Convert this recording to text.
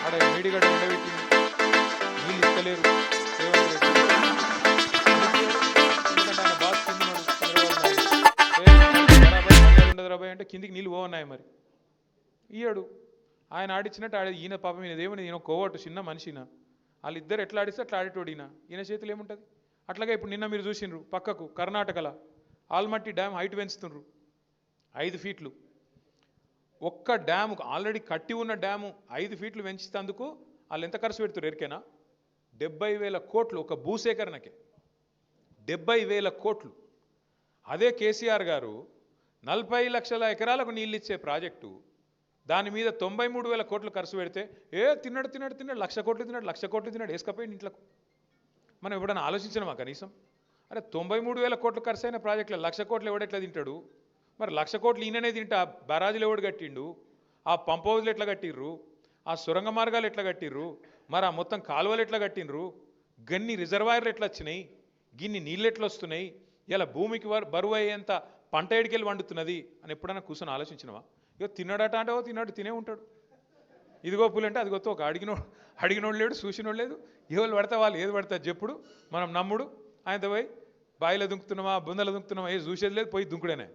ఆడ మేడిగడ్డ ఉండబెట్టి నీళ్ళు ఇస్తలేరు రేవంత్ రెడ్డి. ఎందుకంటే ఆయన బాస్ కిందన్నాడు చంద్రబాబు నాయుడు. బరాబర్ మర్యాద ఉండదు రాబాయ్ అంటే కిందికి నీళ్ళు పోవన్నాయి మరి ఇయ్యాడు. ఆయన ఆడిచ్చినట్టు ఆడే ఈయన పాపం ఈయన దేవుని ఈయన కోవట్టు చిన్న మనిషిన వాళ్ళిద్దరు ఎట్లా ఆడిస్తే అట్లా ఆడేటోడు ఈయన చేతులు ఏముంటుంది. అట్లాగే ఇప్పుడు నిన్న మీరు చూసిండ్రు పక్కకు కర్ణాటకలో ఆల్మట్టి డ్యామ్ హైట్ పెంచుతుండ్రు 5 ఫీట్లు. ఒక్క డ్యాము ఆల్రెడీ కట్టి ఉన్న డ్యాము 5 ఫీట్లు పెంచుతందుకు వాళ్ళు ఎంత ఖర్చు పెడుతున్నారు ఎరికేనా? 70,000 కోట్లు ఒక భూసేకరణకే. 70,000 కోట్లు. అదే కేసీఆర్ గారు 40 లక్షల ఎకరాలకు నీళ్ళు ఇచ్చే ప్రాజెక్టు దాని మీద 93,000 కోట్లు ఖర్చు పెడితే తిన్నాడు 1,00,000 కోట్లు తిన్నాడు 1,00,000 కోట్లు తిన్నాడు వేసుకపోయింది ఇంట్లోకి. మనం ఎప్పుడైనా ఆలోచించినామా కనీసం? అరే 93,000 కోట్లు ఖర్చు అయిన ప్రాజెక్టులో 1,00,000 కోట్లు ఎవడెట్లా తింటాడు? మరి 1,00,000 కోట్లు ఈయననే తింటా బరాజులు ఎవడు కట్టిండు? ఆ పంప్ హౌజులు ఎట్లా కట్టిర్రు? ఆ సొరంగ మార్గాలు ఎట్లా కట్టిర్రు? మరి ఆ మొత్తం కాలువలు ఎట్లా కట్టిండ్రు? గన్ని రిజర్వాయర్లు ఎట్లా వచ్చినాయి? గిన్ని నీళ్ళు ఎట్లా వస్తున్నాయి? ఇలా భూమికి బరువు అయ్యేంత పంట ఎడికెళ్ళి వండుతున్నది అని ఎప్పుడైనా కూర్చొని ఆలోచించినవా? ఇక తిన్నాడట అంటే తిన్నాడు తినే ఉంటాడు. ఇదిగో పూలంటే అదిగొత్తో ఒక అడిగినోడు లేడు చూసినోడు లేదు. ఎవరు పడతా వాళ్ళు ఏది పడతా చెప్పుడు మనం నమ్ముడు ఆయనతో పోయి బాయిలో దుంకుతున్నామా బుందలో దుంకుతున్నామా ఏది చూసేది లేదు పోయి దుంకుడేనే.